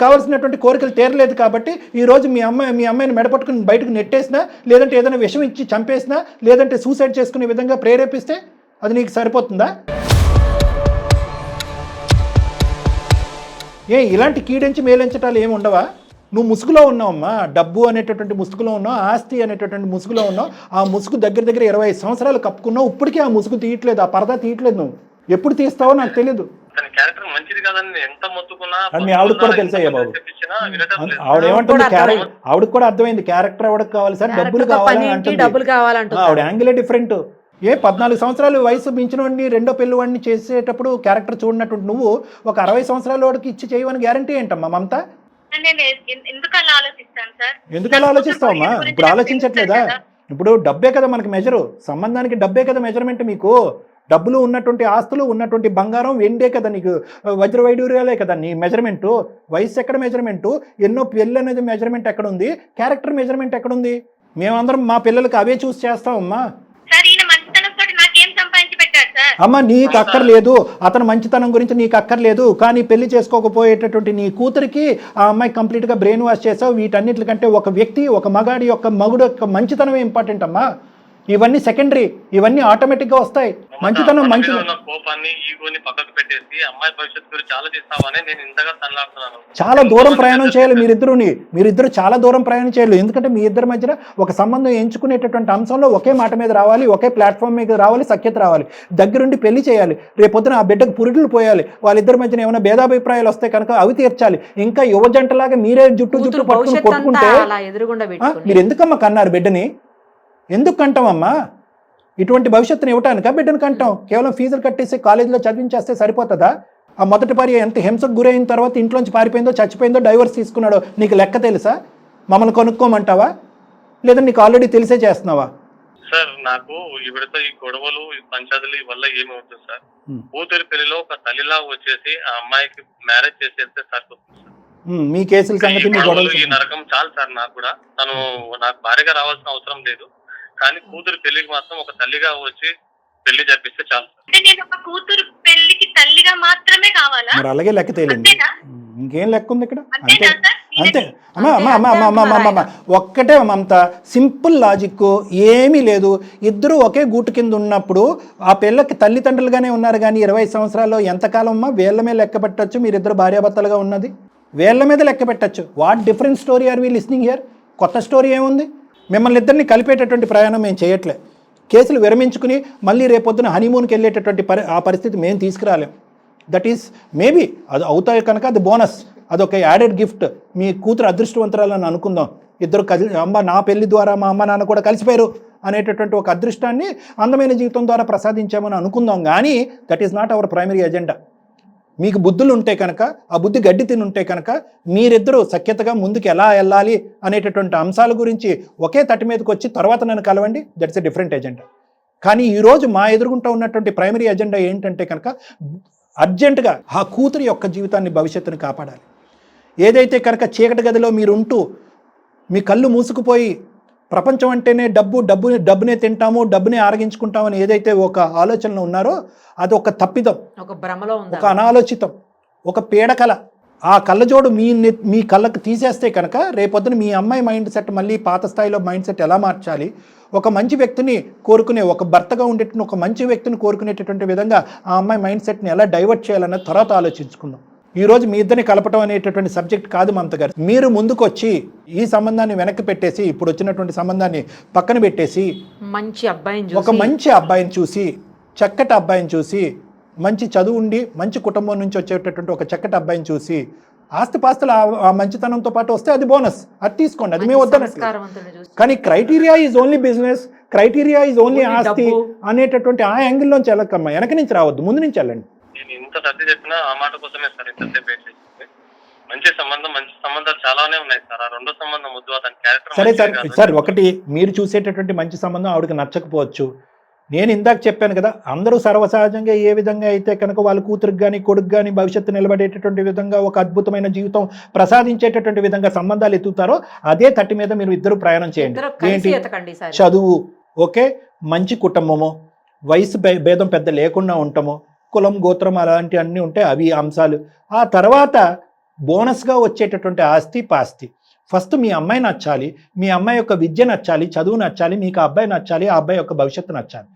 కావాల్సినటువంటి కోరికలు తీరలేదు కాబట్టి ఈరోజు మీ అమ్మాయిని మెడపట్టుకుని బయటకు నెట్టేసినా, లేదంటే ఏదైనా విషం ఇచ్చి చంపేసినా, లేదంటే సూసైడ్ చేసుకునే విధంగా ప్రేరేపిస్తే అది నీకు సరిపోతుందా? ఇలాంటి కీడించి మేలించటాలు ఏమి ఉండవా? నువ్వు ముసుగులో ఉన్నావమ్మా. డబ్బు అనేటటువంటి ముసుగులో ఉన్నావు, ఆస్తి అనేటటువంటి ముసుగులో ఉన్నావు. ఆ ముసుగు దగ్గర 25 సంవత్సరాలు కప్పుకున్నావు. ఇప్పటికీ ఆ ముసుగు తీయట్లేదు, ఆ పరదా తీయట్లేదు. నువ్వు ఎప్పుడు తీస్తావో నాకు తెలియదు. మీ ఆవిడకి కూడా తెలుసయ్యా బాబు. ఆవిడ ఏమంటుంది? ఆవిడకి కూడా అర్థమైంది క్యారెక్టర్ ఎవరికి కావాలి సార్, డబ్బులు కావాలని అంటుంది. ఆవిడ యాంగిలే డిఫరెంట్. 14 సంవత్సరాలు వయసు మించిన వాడిని రెండో పెళ్లి వాడిని చేసేటప్పుడు క్యారెక్టర్ చూడనటువంటి నువ్వు ఒక 60 సంవత్సరాల వాడికి ఇచ్చి చేయమని గ్యారంటీ ఏంటమ్మా మమత? ఎందుకు అలా ఆలోచిస్తావమ్మా? ఇప్పుడు ఆలోచించట్లేదా? ఇప్పుడు డబ్బే కదా మనకి మెజరు. సంబంధానికి డబ్బే కదా మెజర్మెంట్. మీకు డబ్బులు ఉన్నటువంటి ఆస్తులు ఉన్నటువంటి బంగారం వెండే కదా నీకు వజ్ర వైడూర్యాలే కదా నీ మెజర్మెంటు. వయసు ఎక్కడ మెజర్మెంటు? ఎన్నో పెళ్ళి అనేది మెజర్మెంట్ ఎక్కడుంది? క్యారెక్టర్ మెజర్మెంట్ ఎక్కడుంది? మేమందరం మా పిల్లలకి అవే చూసి చేస్తామమ్మా. అమ్మ నీకు అక్కర్లేదు, అతని మంచితనం గురించి నీకు అక్కర్లేదు. కానీ పెళ్లి చేసుకోకపోయేటటువంటి నీ కూతురికి ఆ అమ్మాయి కంప్లీట్గా బ్రెయిన్ వాష్ చేసావు. వీటన్నిటికంటే ఒక వ్యక్తి, ఒక మగుడు యొక్క మంచితనమే ఇంపార్టెంట్ అమ్మా. ఇవన్నీ సెకండరీ, ఇవన్నీ ఆటోమేటిక్గా వస్తాయి. మంచితనం చాలా దూరం ప్రయాణం చేయాలి మీరిద్దరు చాలా దూరం ప్రయాణం చేయాలి. ఎందుకంటే మీ ఇద్దరి మధ్యన ఒక సంబంధం ఎంచుకునేటటువంటి అంశంలో ఒకే మాట మీద రావాలి, ఒకే ప్లాట్ఫామ్ మీద రావాలి, సఖ్యత రావాలి, దగ్గరుండి పెళ్లి చేయాలి. రేపొద్దున ఆ బిడ్డకు పురుడులు పోయాలి. వాళ్ళిద్దరి మధ్యన ఏమైనా భేదాభిప్రాయాలు వస్తే కనుక అవి తీర్చాలి. ఇంకా యువజంటలాగా మీరే జుట్టు పట్టుకుంటే మీరు ఎందుకమ్మా కన్నారు బిడ్డని? ఎందుకు కంటామమ్మా? ఇటువంటి భవిష్యత్తుని ఇవ్వటానికా బిడ్డను కంటాం? కేవలం ఫీజులు కట్టేసి కాలేజీలో చదివించేస్తే సరిపోతుందా? ఆ మొదటి భార్య ఎంత హింసకు గురైన తర్వాత ఇంట్లోంచి పారిపోయిందో, చచ్చిపోయిందో, డైవర్స్ తీసుకున్నాడో నీకు లెక్క తెలుసా? మమ్మల్ని కొనుక్కోమంటావా? లేదా నీకు ఆల్రెడీ తెలిసే చేస్తున్నావా? సార్ నాకు ఇవిడతో ఈ గొడవలు ఈ పంచాయతీలు వల్ల ఏమవుతుంది సార్? కూతురి పెళ్లిలో ఒక తల్లిలా వచ్చేసి ఆ అమ్మాయికి మ్యారేజ్ చేసేస్తే సరిపోతుంది సార్. మీ కేసుల సంగతి ఈ నరకం చాలు సార్. నాకు కూడా తను నాకు భార్యగా రావాల్సిన అవసరం లేదు, కానీ కూతురు పెళ్లికి మాత్రం ఒక తల్లిగా వచ్చి పెళ్లి జరిపిస్తే చాలు. కూతురు పెళ్లికి తల్లిగా మాత్రమే కావాలా? మరి అలాగే లెక్క తేలింది. ఇంకేం లెక్క ఉంది ఇక్కడ? అంతే అంతే అమ్మా. ఒక్కటే మమత, సింపుల్ లాజిక్, ఏమీ లేదు. ఇద్దరు ఒకే గూటు కింద ఉన్నప్పుడు ఆ పిల్లకి తల్లిదండ్రులుగానే ఉన్నారు. కానీ 20 సంవత్సరాల్లో ఎంతకాలం అమ్మా వేళ్ల మీద లెక్క పెట్టచ్చు మీరిద్దరు భార్యాభర్తలుగా ఉన్నది? వేళ్ల మీద లెక్క పెట్టచ్చు. What different story are we listening here? కొత్త స్టోరీ ఏముంది? మిమ్మల్ని ఇద్దరిని కలిపేటటువంటి ప్రయాణం మేము చేయట్లే. కేసులు విరమించుకుని మళ్ళీ రేపొద్దున హనీమూన్కి వెళ్ళేటటువంటి ఆ పరిస్థితి మేము తీసుకురాలేం. దట్ ఈస్ మేబీ అది అవుతాయి కనుక అది బోనస్, అదొక యాడెడ్ గిఫ్ట్. మీ కూతురు అదృష్టవంతురాలని అనుకుందాం, ఇద్దరు అమ్మ నా పెళ్లి ద్వారా మా అమ్మ నాన్న కూడా కలిసిపోయారు అనేటటువంటి ఒక అదృష్టాన్ని అందమైన జీవితం ద్వారా ప్రసాదించామని అనుకుందాం. కానీ that is not our primary agenda. మీకు బుద్ధులు ఉంటే కనుక, ఆ బుద్ధి గడ్డి తిని ఉంటే కనుక మీరిద్దరూ సఖ్యతగా ముందుకు ఎలా వెళ్ళాలి అనేటటువంటి అంశాల గురించి ఒకే తట్టి మీదకి వచ్చి తర్వాత నన్ను కలవండి, దట్స్ ఎ డిఫరెంట్ ఎజెండా. కానీ ఈరోజు మా ఎదురుగుంటూ ఉన్నటువంటి ప్రైమరీ ఎజెండా ఏంటంటే కనుక అర్జెంటుగా ఆ కూతురి యొక్క జీవితాన్ని, భవిష్యత్తుని కాపాడాలి. ఏదైతే కనుక చీకటి గదిలో మీరుంటూ మీ కళ్ళు మూసుకుపోయి ప్రపంచం అంటేనే డబ్బునే తింటాము, డబ్బునే ఆరగించుకుంటామని ఏదైతే ఒక ఆలోచనలో ఉన్నారో అది ఒక తప్పిదం, ఒక భ్రమలో ఉంది, ఒక అనాలోచితం, ఒక పీడకల. ఆ కళ్ళజోడు మీ కళ్ళకు తీసేస్తే కనుక రేపొద్దున మీ అమ్మాయి మైండ్ సెట్ మళ్ళీ పాత స్థాయిలో మైండ్ సెట్ ఎలా మార్చాలి, ఒక మంచి వ్యక్తిని కోరుకునే, ఒక భర్తగా ఉండేటువంటి ఒక మంచి వ్యక్తిని కోరుకునేటటువంటి విధంగా ఆ అమ్మాయి మైండ్ సెట్ని ఎలా డైవర్ట్ చేయాలన్నది తర్వాత ఆలోచించుకుందాం. ఈరోజు మీ ఇద్దరిని కలపటం అనేటటువంటి సబ్జెక్ట్ కాదు మమత గారు. మీరు ముందుకు వచ్చి ఈ సంబంధాన్ని వెనక్కి పెట్టేసి, ఇప్పుడు వచ్చినటువంటి సంబంధాన్ని పక్కన పెట్టేసి మంచి అబ్బాయిని ఒక మంచి అబ్బాయిని చూసి, చక్కటి అబ్బాయిని చూసి, మంచి చదువు ఉండి మంచి కుటుంబం నుంచి వచ్చేటటువంటి ఒక చక్కటి అబ్బాయిని చూసి, ఆస్తిపాస్తులు ఆ మంచితనంతో పాటు వస్తే అది బోనస్, అది తీసుకోండి, అది మేము వద్దనట్లేదు. కానీ criteria is only business, criteria is only ఆస్తి అనేటటువంటి ఆ యాంగిల్లోంచి వెళ్ళకమ్మా, వెనక నుంచి రావద్దు, ముందు నుంచి వెళ్ళండి. నేను ఇంత సర్ది చెప్పినా ఆ మాట కోసమే సార్ ఇంతసేపు వెయిట్ చేసింది. మంచి సంబంధాలు చాలానే ఉన్నాయి సార్. ఆ రెండో సంబంధం వద్దు, అతని క్యారెక్టర్ సరే సార్ ఒకటి మీరు చూసేటటువంటి మంచి సంబంధం ఆవిడకి నచ్చకపోవచ్చు. నేను ఇందాక చెప్పాను కదా, అందరూ సర్వసహజంగా ఏ విధంగా అయితే కనుక వాళ్ళ కూతురికి కానీ కొడుకు కానీ భవిష్యత్తు నిలబడేటటువంటి విధంగా ఒక అద్భుతమైన జీవితం ప్రసాదించేటటువంటి విధంగా సంబంధాలు ఎత్తుతారో అదే తట్టి మీద మీరు ఇద్దరు ప్రయాణం చేయండి. ఏంటి? చదువు ఓకే, మంచి కుటుంబము, వయసు భేదం పెద్ద లేకుండా ఉంటాము, కులం గోత్రం అలాంటి అన్నీ ఉంటాయి, అవి అంశాలు. ఆ తర్వాత బోనస్గా వచ్చేటటువంటి ఆస్తి పాస్తి. ఫస్ట్ మీ అమ్మాయి నచ్చాలి, మీ అమ్మాయి యొక్క విద్య నచ్చాలి, చదువు నచ్చాలి, మీకు ఆ అబ్బాయి నచ్చాలి, ఆ అబ్బాయి యొక్క భవిష్యత్తు నచ్చాలి.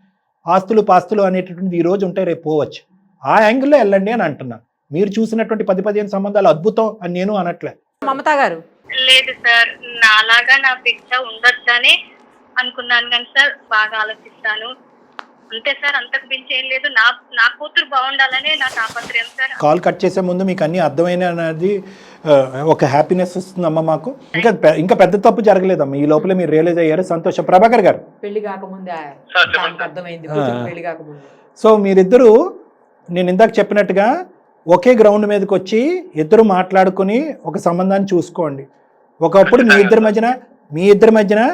ఆస్తులు పాస్తులు అనేటటువంటి ఈ రోజు ఉంటే రేపు పోవచ్చు. ఆ యాంగిల్లో వెళ్ళండి అని అంటున్నాను. మీరు చూసినటువంటి 10-15 సంబంధాలు అద్భుతం అని నేను అనట్లే. మమతా గారు లేదు సార్, నాలాగా నా బిడ్డ ఉండొచ్చని అనుకున్నాను కానీ సార్ బాగా ఆలోచిస్తాను అంతే సార్, అంతకు మించి ఏం లేదు. నా కూతురు బాగుండాలనే నా తాపత్రయం సార్. కాల్ కట్ చేసే ముందు మీకు అన్ని అర్థమైన అనేది ఒక హ్యాపీనెస్ వస్తుందమ్మా మాకు. ఇంకా పెద్ద తప్పు జరగలేదమ్మా, ఈ లోపల మీరు రియలైజ్ అయ్యారు, సంతోషం. ప్రభాకర్ గారు, పెళ్లి కాకముందే అర్థమైంది, పెళ్లి కాకముందే. సో మీరిద్దరూ నేను ఇందాక చెప్పినట్టుగా ఒకే గ్రౌండ్ మీదకి వచ్చి ఇద్దరు మాట్లాడుకుని ఒక సంబంధాన్ని చూసుకోండి. ఒకప్పుడు మీ ఇద్దరి మధ్యన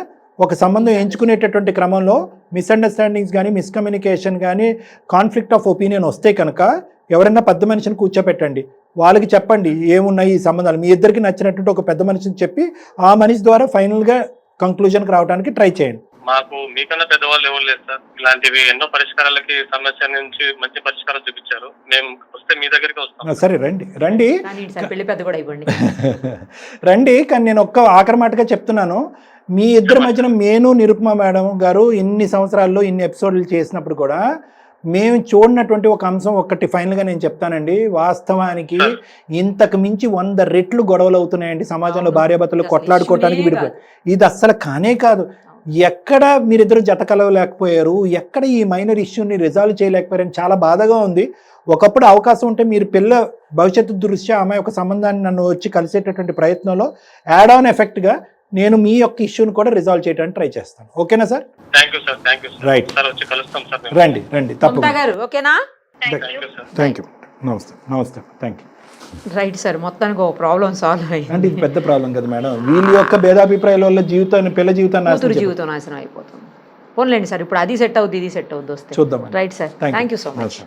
ఒక సంబంధం ఎంచుకునేటటువంటి క్రమంలో మిస్అండర్స్టాండింగ్స్ కానీ, మిస్కమ్యూనికేషన్ కానీ, కాన్ఫ్లిక్ట్ ఆఫ్ ఒపీనియన్ వస్తే కనుక ఎవరైనా పెద్ద మనిషిని కూర్చోపెట్టండి, వాళ్ళకి చెప్పండి ఏమున్నాయి ఈ సంబంధాలు, మీ ఇద్దరికి నచ్చినటువంటి ఒక పెద్ద మనిషిని చెప్పి ఆ మనిషి ద్వారా ఫైనల్గా కంక్లూజన్కి రావడానికి ట్రై చేయండి. మాకు మీకన్నా పెద్దవాళ్ళు ఎవరు లేదు సార్. ఇలాంటివి ఎన్నో పరిష్కారాలకి సమస్య నుంచి మంచి పరిష్కారం చూపించారు. మేము వస్తే మీ దగ్గరికి వస్తాం. సరే రండి రండి రండి. కానీ నేను ఒక్క ఆఖరి మాటగా చెప్తున్నాను, మీ ఇద్దరి మధ్యన నేను నిరుపమ మేడం గారు ఇన్ని సంవత్సరాల్లో ఇన్ని ఎపిసోడ్లు చేసినప్పుడు కూడా మేము చూడనటువంటి ఒక అంశం ఒక్కటి ఫైనల్గా నేను చెప్తానండి. వాస్తవానికి ఇంతకు మించి 100 రెట్లు గొడవలు అవుతున్నాయండి సమాజంలో, భార్యాభర్తలు కొట్లాడుకోవటానికి విడిపోయి. ఇది అస్సలు కానే కాదు. ఎక్కడ మీరిద్దరు జత కలవలేకపోయారు, ఎక్కడ ఈ మైనర్ ఇష్యూని రిజాల్వ్ చేయలేకపోయారని చాలా బాధగా ఉంది. ఒకప్పుడు అవకాశం ఉంటే మీరు పిల్ల భవిష్యత్తు దృష్ట్యా ఆమె ఒక సంబంధాన్ని నన్ను వచ్చి కలిసేటటువంటి ప్రయత్నంలో యాడ్ ఆన్ ఎఫెక్ట్గా నేను మీ యొక్క ఇష్యూని కూడా రిజాల్వ్ చేయడానికి ట్రై చేస్తాను. ఓకేనా సార్? రైట్, రండి రండి తప్పకుండా. ఓకేనా? థ్యాంక్ యూ, నమస్తే థ్యాంక్ యూ. రైట్ సార్, మొత్తానికి ఒక ప్రాబ్లం సాల్వ్ అయ్యింది. అంటే ఇది పెద్ద ప్రాబ్లం కదా మేడం, వీళ్ళ యొక్క భేదాభిప్రాయాల వల్ల పిల్ల జీవితం నాశనం అయిపోతుంది. పోన్లేండి సార్, ఇప్పుడు అది సెట్ అవుద్ది, ఇది సెట్ అవుద్ది వస్తే. చూద్దాం. Right sir, thank you so much.